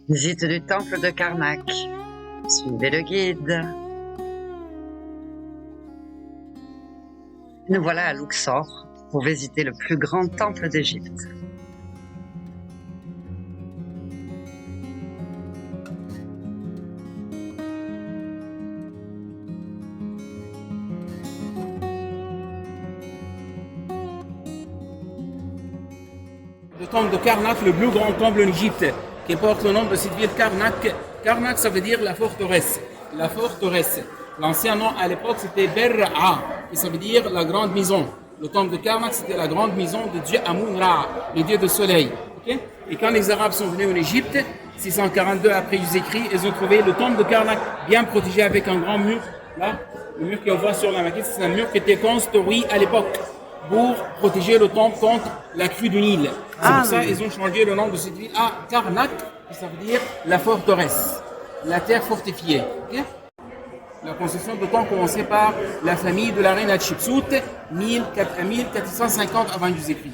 Visite du temple de Karnak. Suivez le guide. Nous voilà à Luxor pour visiter le plus grand temple d'Égypte. Le temple de Karnak, le plus grand temple en Égypte, qui porte le nom de cette ville Karnak. Karnak, ça veut dire la forteresse. La forteresse. L'ancien nom à l'époque, c'était Ber'a, et ça veut dire la grande maison. Le temple de Karnak, c'était la grande maison de Dieu Amun-Ra, le dieu du soleil. Okay? Et quand les Arabes sont venus en Égypte, 642 après Jésus-Christ, ils ont trouvé le temple de Karnak bien protégé avec un grand mur. Là, le mur qu'on voit sur la maquette, c'est un mur qui était construit à l'époque pour protéger le temple contre la crue du Nil. C'est pour ça qu'ils ont changé le nom de cette ville à Karnak, qui ça veut dire la forteresse, la terre fortifiée. Okay? La construction du temple commençait par la famille de la reine Hatshepsut, 1450 avant Jésus-Christ.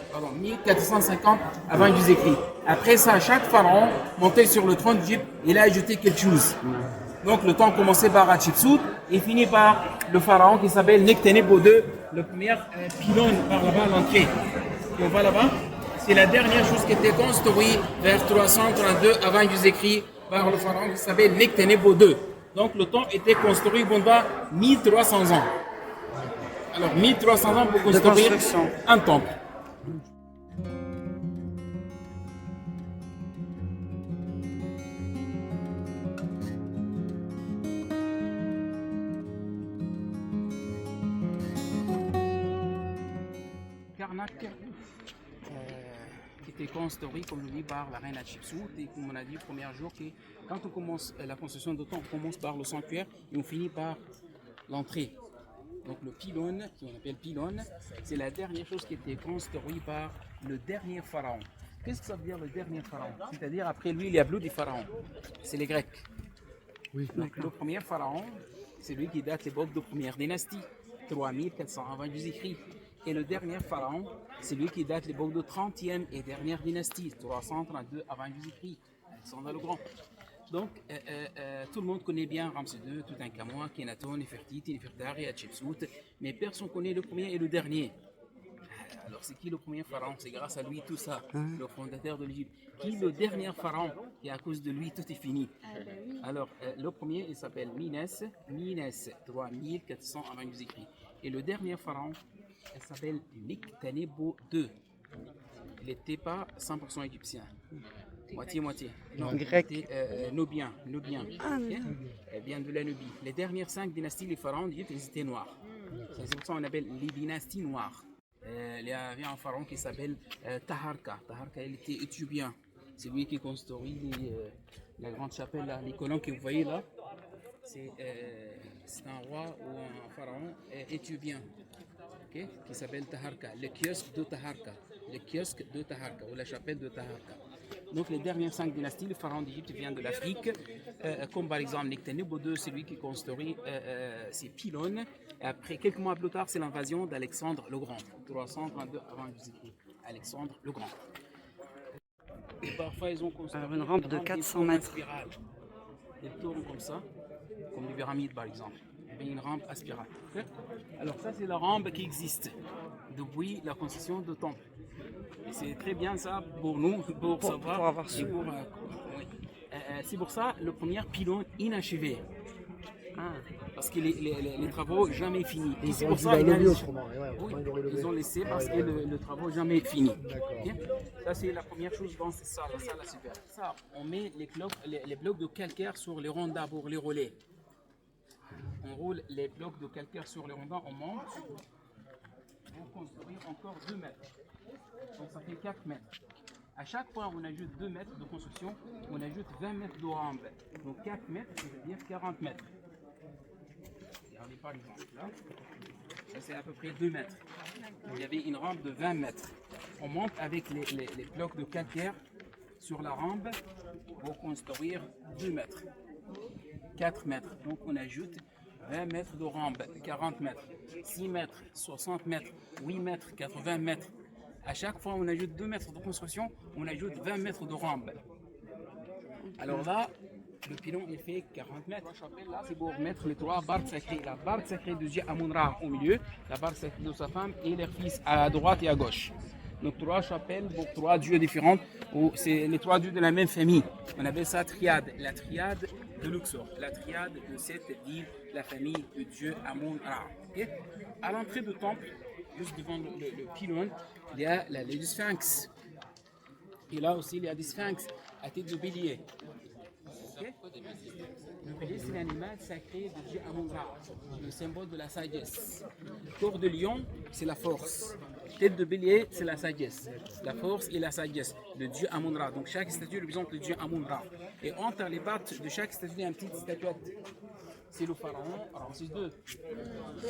Pardon, 1450 avant Jésus-Christ. Après ça, chaque pharaon montait sur le trône d'Égypte et il a ajouté quelque chose. Donc le temps commençait par Hatshepsut et finit par le pharaon qui s'appelle Nectanebo II, le premier pylône par là-bas à l'entrée. On voit là-bas, c'est la dernière chose qui était construite vers 332 avant Jésus-Christ par le pharaon qui s'appelle Nectanebo II. Donc le temple était construit pendant 1300 ans. Alors 1300 ans pour construire un temple. Karnak était construit, comme je dis, par la reine Hatshepsut. Et comme on a dit le premier jour, que quand on commence la construction de temple, on commence par le sanctuaire et on finit par l'entrée. Donc le pylône, qu'on appelle pylône, c'est la dernière chose qui était construite par le dernier pharaon. Qu'est-ce que ça veut dire le dernier pharaon? C'est-à-dire après lui, il y a plus de pharaons. C'est les Grecs. Oui. Donc le premier pharaon, c'est lui qui date l'époque de première dynastie, 3400 avant Jésus-Christ. Et le dernier pharaon, c'est lui qui date l'époque de 30e et dernière dynastie, 332 avant Jésus-Christ, Alexandre le Grand. Donc, tout le monde connaît bien Ramsès II, Toutankhamon, Akhenaton, Nefertiti, Nefertari, Hatshepsut, mais personne ne connaît le premier et le dernier. Alors, c'est qui le premier pharaon? C'est grâce à lui tout ça, le fondateur de l'Égypte. Qui le dernier pharaon? Et à cause de lui, tout est fini. Alors, le premier, il s'appelle Ménès, 3400 avant Jésus-Christ. Et le dernier pharaon, il s'appelle Nectanebo II. Il n'était pas 100% égyptien. Moitié-moitié. Non, Grec. Nubien. Okay? Elle vient de la Nubie. Les dernières 5 dynasties, les pharaons d'Égypte, ils étaient noirs. C'est pour ça qu'on appelle les dynasties noires. Il y avait un pharaon qui s'appelle Taharka. Taharka, il était éthiopien. C'est lui qui construit la grande chapelle, là, les colonnes que vous voyez là. C'est un roi ou un pharaon éthiopien. Okay, qui s'appelle Taharka, le kiosque de Taharka, ou la chapelle de Taharka. Donc les dernières 5 dynasties, les pharaons d'Égypte viennent de l'Afrique, comme par exemple Nectanebo II, c'est lui qui construit ces pylônes. Et après, quelques mois plus tard, c'est l'invasion d'Alexandre le Grand, 332 avant Jésus-Christ. Alexandre le Grand. Et parfois, ils ont construit une rampe de 400 mètres. Des tours comme ça, comme les pyramides par exemple. Il y a une rampe à spirale. Alors ça c'est la rampe qui existe depuis la construction du temple. Et c'est très bien ça pour nous, pour savoir. Pour avoir su. Oui. C'est pour ça le premier pylône inachevé. Parce que les travaux jamais finis. Et c'est pour ça ils ont laissé parce que le travaux jamais fini. Okay? Ça c'est la première chose dans cette salle, la salle à super. Ça, on met les blocs de calcaire sur les rondins pour les relais. On roule les blocs de calcaire sur les rondins, on monte pour construire encore 2 mètres. Donc ça fait 4 mètres. À chaque fois on ajoute 2 mètres de construction, on ajoute 20 mètres de rampe. Donc 4 mètres, ça veut dire 40 mètres. Regardez par exemple là, ça c'est à peu près 2 mètres. Il y avait une rampe de 20 mètres. On monte avec les blocs de calcaire sur la rampe pour construire 2 mètres. 4 mètres. Donc on ajoute 20 mètres de rampe, 40 mètres, 6 mètres, 60 mètres, 8 mètres, 80 mètres. À chaque fois on ajoute 2 mètres de construction, on ajoute 20 mètres de rampe. Alors là, le pilon il fait 40 mètres. Là, c'est pour mettre les trois bardes sacrées. La barde sacrée de Dieu Amun-Ra au milieu, la barde sacrée de sa femme et leurs fils à droite et à gauche. Donc trois chapelles pour trois dieux différents, ou c'est les trois dieux de la même famille. On appelle ça triade, la triade de Luxor, la triade de cette ville, la famille de Dieu Amun-Ra. Okay? À l'entrée du temple, juste devant le pylône, il y a le sphinx. Et là aussi, il y a des sphinx à tête de bélier. Okay? Le bélier, c'est l'animal sacré de Dieu Amun-Ra, le symbole de la sagesse. Corps de lion, c'est la force. Tête de bélier, c'est la sagesse. La force et la sagesse de Dieu Amun-Ra. Donc chaque statue représente le Dieu Amun-Ra. Et entre les pattes de chaque statue, il y a une petite statuette. C'est le pharaon Ramsès II.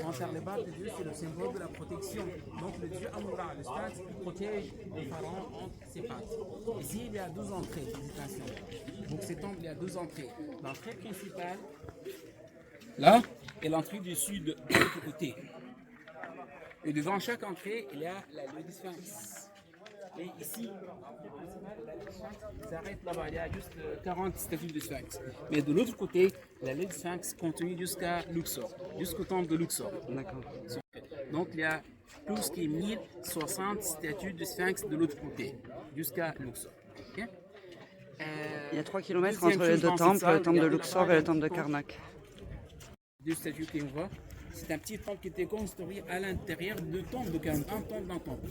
Entre les pattes de Dieu, c'est le symbole de la protection. Donc le Dieu Amun-Ra, le sphinx, protège le pharaon entre ses pattes. Ici, il y a 12 entrées. Donc cet temple, il y a 2 entrées. L'entrée principale, là, et l'entrée du sud de l'autre côté. Et devant chaque entrée, il y a le sphinx. Et ici, l'entrée principale, le sphinx s'arrête là-bas. Il y a juste 40 statues de sphinx. Mais de l'autre côté, le sphinx continue jusqu'à Luxor, jusqu'au temple de Luxor. D'accord. Donc il y a plus que 1060 statues de sphinx de l'autre côté, jusqu'à Luxor. Okay? Il y a 3 km entre les deux temples, le temple de Luxor et le temple de Karnak. 2 statues qu'on voit. C'est un petit temple qui était construit à l'intérieur de temple de Karnak, un temple d'un temple.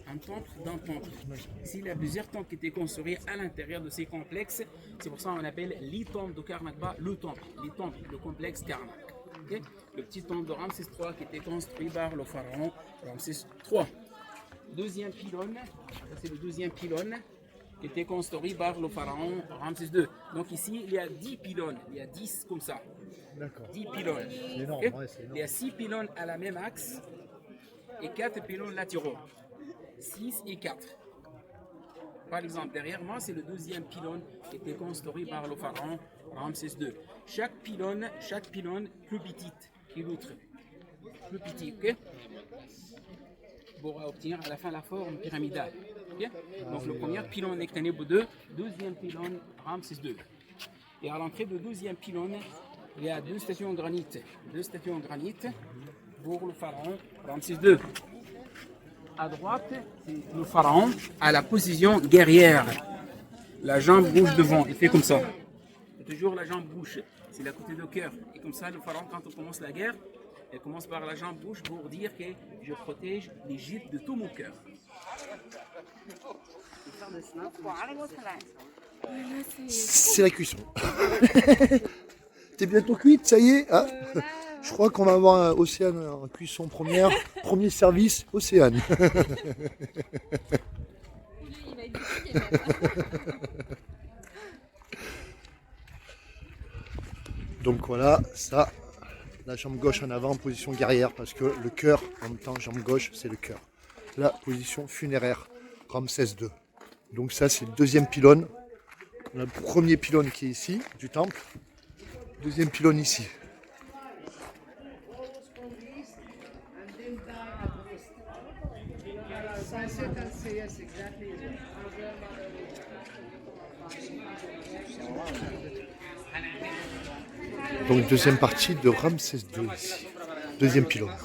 Un temple d'un temple. Ici, il y a plusieurs temples qui étaient construits à l'intérieur de ces complexes. C'est pour ça qu'on appelle les temples de Karnak, le temple, les temples, le complexe Karnak. Okay? Le petit temple de Ramsès III qui était construit par le pharaon Ramsès III. Deuxième pylône, ça c'est le deuxième pylône qui était construit par le pharaon Ramsès II. Donc ici, il y a 10 pylônes, il y a 10 comme ça. D'accord. 10 pylônes. C'est énorme, Okay? ouais, c'est énorme. Il y a 6 pylônes à la même axe et 4 pylônes latéraux. 6 et 4. Par exemple, derrière moi, c'est le deuxième pylône qui était construit par le pharaon Ramsès II. Chaque pylône plus petite que l'autre. Plus petit, ok? Pour obtenir à la fin la forme pyramidale. Okay? Donc le premier pylône est Nectanebo II, deuxième pylône Ramsès II. Et à l'entrée du deuxième pylône, il y a 2 statues en granit. 2 statues en granit pour le pharaon Ramsès II. À droite, c'est le pharaon à la position guerrière. La jambe bouge devant, il fait comme ça. Et toujours la jambe bouge, c'est la côté de cœur. Et comme ça, le pharaon, quand on commence la guerre, il commence par la jambe bouge pour dire que je protège l'Égypte de tout mon cœur. C'est la cuisson. T'es bientôt cuite, ça y est hein. Je crois qu'on va avoir un Océane en cuisson première. Premier service, Océane. Donc voilà, ça, la jambe gauche en avant, position guerrière, parce que le cœur, en même temps, jambe gauche, c'est le cœur. La position funéraire, Ramsès II. Donc ça, c'est le deuxième pylône. On a le premier pylône qui est ici, du temple. Deuxième pylône ici. Donc deuxième partie de Ramsès II ici. Deuxième pylône.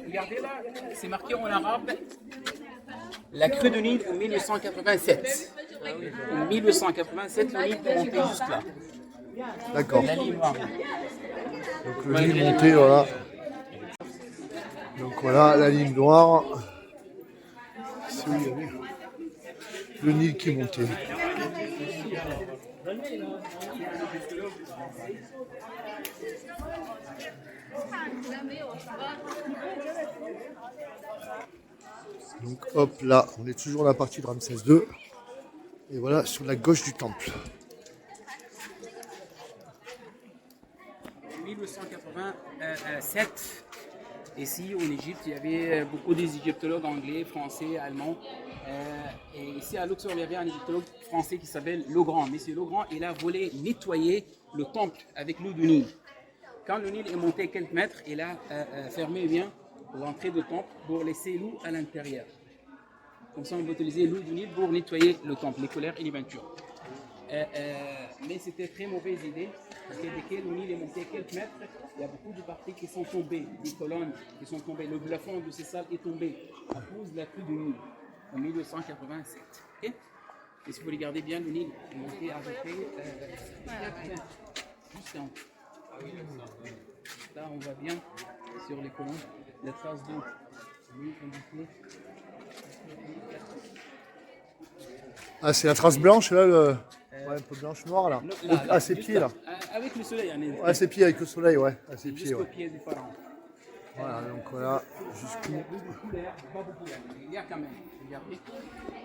Regardez là, c'est marqué en arabe la crue de Nil en 1887. En 1887, le Nil est monté juste là. D'accord. La ligne noire. Donc le Nil monté, voilà. Donc voilà la ligne noire. C'est où il y avait le Nil qui montait. Donc hop là, on est toujours dans la partie de Ramsès II. Et voilà sur la gauche du temple. En 1887, ici en Égypte, il y avait beaucoup d'égyptologues anglais, français, allemands. Et ici à Luxor, il y avait un égyptologue français qui s'appelle Legrand. Monsieur Legrand, il a voulu nettoyer le temple avec l'eau du Nil. Quand le Nil est monté quelques mètres, il a fermé bien l'entrée de temple pour laisser l'eau à l'intérieur. Comme ça, on va utiliser l'eau du Nil pour nettoyer le temple, les colères et les peintures. Mais c'était très mauvaise idée, parce que dès que le Nil est monté quelques mètres, il y a beaucoup de parties qui sont tombées, des colonnes qui sont tombées. Le plafond de ces salles est tombé à cause de la crue du Nil en 1287. Okay? Et si vous regardez bien, le Nil est monté à peu près 4 mètres, juste en haut. Là, on voit bien sur les colonnes les traces d'eau. Ah, c'est la trace blanche là, ouais, un peu blanche-noire là. À ses pieds là. Avec le soleil, on est À ses pieds avec le soleil, ouais. À ses pieds, jusqu'au ouais. pied du pharaon. Voilà, donc voilà, jusqu'où. Il y a beaucoup de couleurs, pas beaucoup, il y a quand même.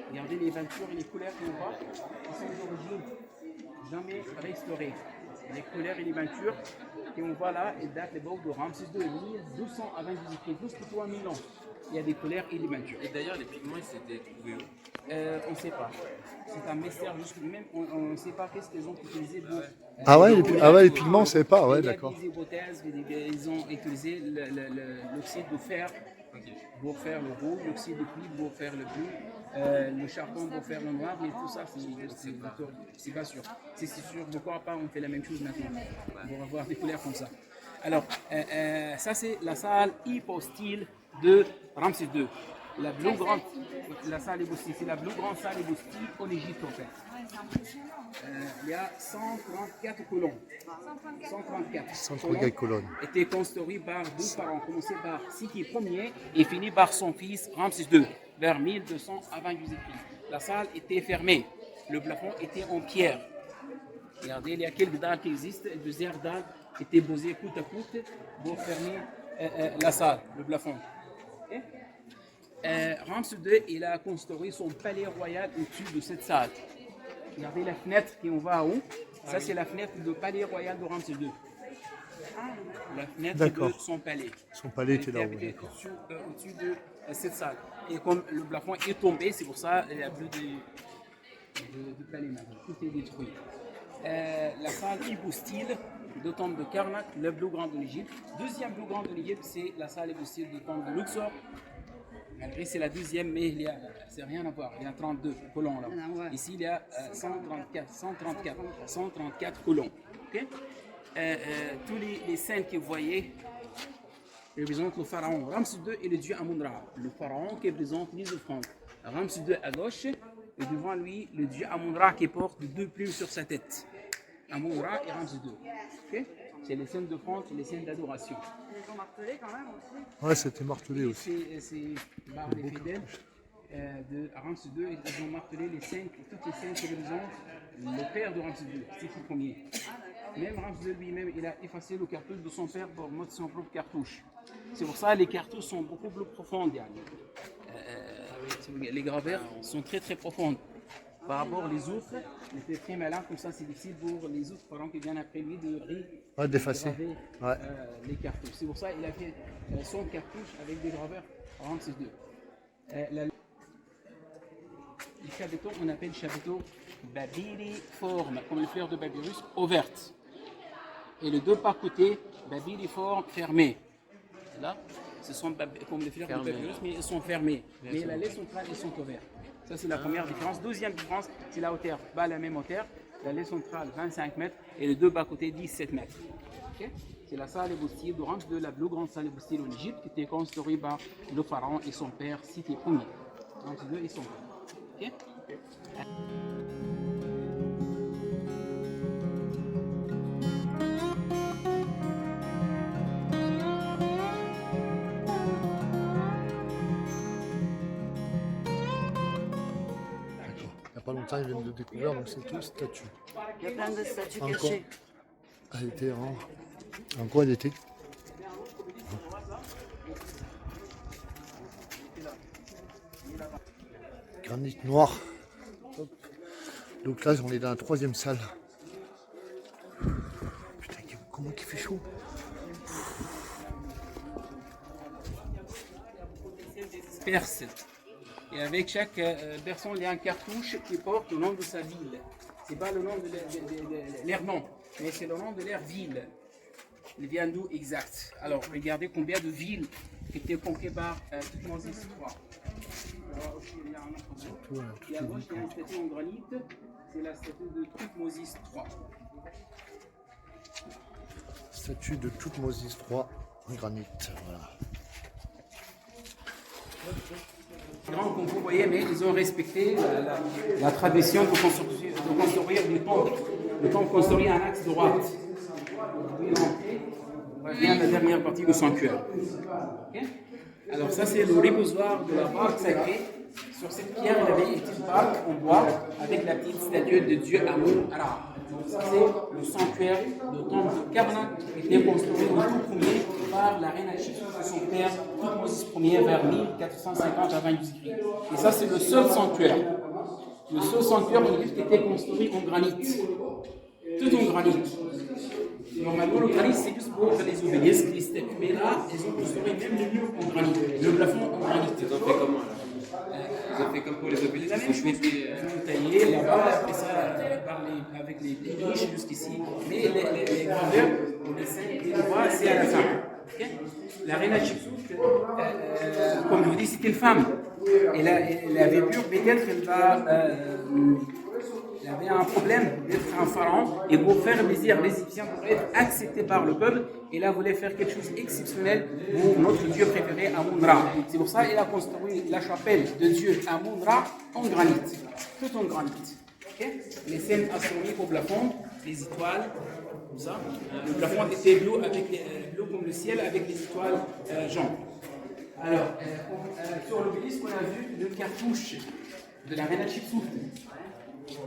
Regardez les peintures et les couleurs qu'on voit, qui sont d'origine jamais restaurées. Les couleurs et les peintures qu'on voit là, elles datent l'époque de Ramsès II, 1200 avant Jésus-Christ, plus que 3000 ans. Il y a des couleurs et des peintures. Et d'ailleurs, les pigments, ils s'étaient trouvés où? On ne sait pas. C'est un mystère jusqu'à même, on ne sait pas qu'est-ce qu'ils ont utilisé pour. Ah ouais, les pigments, on ne savait pas, ouais, d'accord. Il y a des hypothèses, ils ont utilisé l'oxyde de fer pour faire le rouge, l'oxyde de cuivre pour faire le bleu, le charbon pour faire le noir, mais tout ça, c'est pas sûr. C'est sûr, pourquoi pas on fait la même chose maintenant, pour avoir des couleurs comme ça. Alors, ça c'est la salle hypostyle de Ramsès II. La plus grande, la salle hypostyle, c'est la plus grande salle hypostyle en Égypte en fait. Il y a 134 colons. 134 colonnes. Étaient construits par deux pharaons, commencé par Siki Ier et fini par son fils Ramsès II, vers 1200 avant Jésus-Christ. La salle était fermée, le plafond était en pierre. Regardez, il y a quelques dalles qui existent, plusieurs dalles étaient posées côte à côte pour fermer la salle, le plafond. Okay? Ramsès II, il a construit son palais royal au-dessus de cette salle. Regardez la fenêtre qu'on voit en haut. Ça, c'est la fenêtre du palais royal de Ramsès II. La fenêtre de son palais. Son palais était là-haut, d'accord. Au-dessus de cette salle. Et comme le plafond est tombé, c'est pour ça qu'il n'y a plus de palais maintenant. Tout est détruit. La salle hypostyle de temple de Karnak, le plus grand de l'Égypte. Deuxième plus grand de l'Égypte, c'est la salle hypostyle du temple de Luxor. Malgré c'est la deuxième, mais c'est rien à voir. Il y a 32 colons là. Ici, il y a 134 colons. Okay? Tous les scènes que vous voyez représentent le pharaon Ramsès II et le dieu Amon-Ra. Le pharaon qui représente les offrandes. Ramsès II à gauche, et devant lui, le dieu Amon-Ra qui porte deux plumes sur sa tête. Amon-Ra et Ramsès II. Okay? C'est les scènes d'offrande et les scènes d'adoration. Ils ont martelé quand même aussi. Ouais, c'était martelé aussi. C'est par les fidèles de Ramsès II, ils ont martelé toutes les scènes qui représentent le père de Ramsès II, Seti Ier. Même Ramsès II lui-même, il a effacé le cartouche de son père pour mettre son propre cartouche. C'est pour ça que les cartouches sont beaucoup plus profondes. Les gravures sont très très profondes. Par rapport aux autres, il était très malin, comme ça c'est difficile pour les autres parents qui viennent après lui de d'effacer les cartouches. C'est pour ça qu'il a fait son cartouche avec des graveurs Ramsès II. Les chapiteaux, on appelle chapiteaux babiriformes, comme les fleurs de babyrus, ouvertes. Et les deux par côté, babiriformes, fermées. Là, ce sont comme les fleurs de babyrus, mais elles sont fermées. Mais la laine centrale, elles sont ouvertes. Ça, c'est la première différence. Deuxième différence, c'est la hauteur. Pas la même hauteur. La laine centrale, 25 mètres. Et les deux bas-côtés, 17 mètres. Okay? C'est la salle hypostyle de Ramsès II, la plus grande salle hypostyle en Égypte, qui était construite par le pharaon et son père, Seti Ier. Ramsès II et son père. Okay? Pas longtemps, ils viennent de découvrir, donc c'est tout statue. Il y a plein de statues En cachées. Elle était en quoi elle était? Granit noir. Hop. Donc là, on est dans la troisième salle. Putain, comment il fait chaud. Perse. Et avec chaque personne, il y a un cartouche qui porte le nom de sa ville. Ce n'est pas le nom de leur nom, mais c'est le nom de leur ville. Il vient d'où exact? Alors, regardez combien de villes qui était conquis par Thutmose III. Et à gauche, il y a une statue en granit, c'est la statue de Thutmose III. Statue de Thutmose III en granit. Voilà. Comme vous voyez, mais ils ont respecté la tradition de construire des temples. Le temple construit un axe droit. Vous pouvez rentrer, on va bien la dernière partie du sanctuaire. Okay? Alors ça, c'est le reposoir de la barque sacrée. Sur cette pierre, il y avait une petite barque en bois avec la petite statue de Dieu Amun-Ra. Ça, c'est le sanctuaire, le temple de Karnak, qui était construit au tout premier par la reine Hatshepsut de son père, Thutmose Ier, vers 1450 avant Jésus-Christ. Et ça, c'est le seul sanctuaire. Le seul sanctuaire en Égypte qui était construit en granit. Tout en granit. Normalement, le granit, c'est juste pour les obélisques, les statues. Mais là, ils ont construit même le mur en granit, le plafond en granit. Ils ont fait comment là? Ils ont fait comme pour les obélisques. La même chose, ils ont taillé là-bas, après ça, avec les riches jusqu'ici. Mais les grandeurs, les dessins, les droits, c'est à la fin. Okay? La reine Hatshepsut, comme je vous dis, c'était une femme. Elle avait peur, peut-être elle avait un problème d'être un pharaon et pour faire plaisir les Égyptiens, pour être accepté par le peuple, et là voulait faire quelque chose d'exceptionnel pour notre Dieu préféré, Amun-Ra. C'est pour ça qu'il a construit la chapelle de Dieu Amun-Ra en granit, tout en granit. Okay? Les scènes astronomiques au plafond, les étoiles, comme ça. Le plafond était bleu, bleu comme le ciel avec des étoiles jaunes. Alors, sur l'obélisque, on a vu le cartouche de la reine Hatshepsut.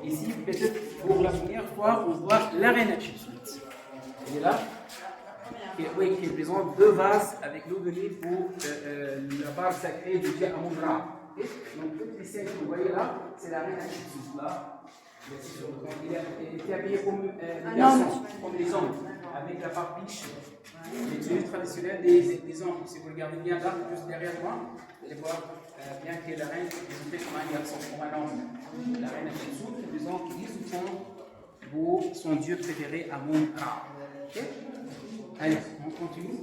Ici, peut-être pour la première fois, on voit la reine Hatshepsut. Elle est là, qui présente deux vases avec l'eau de Nil pour la barque sacrée de Dieu Amun-Ra. Donc, toutes les scènes que vous voyez là, c'est la reine Hatshepsut. Là, elle était habillée comme les garçons, comme les hommes, avec la barbiche, les tenues traditionnelles des hommes. Si vous regardez bien là, juste derrière moi, vous allez voir bien que la reine est présentée comme un garçon, comme un homme. La reine Hatshepsut représente les enfants pour son dieu préféré, Amun-Ra. Okay? Allez, on continue.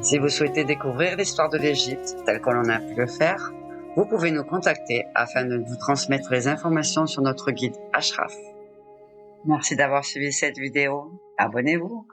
Si vous souhaitez découvrir l'histoire de l'Égypte telle qu'on en a pu le faire, vous pouvez nous contacter afin de vous transmettre les informations sur notre guide Ashraf. Merci d'avoir suivi cette vidéo. Abonnez-vous.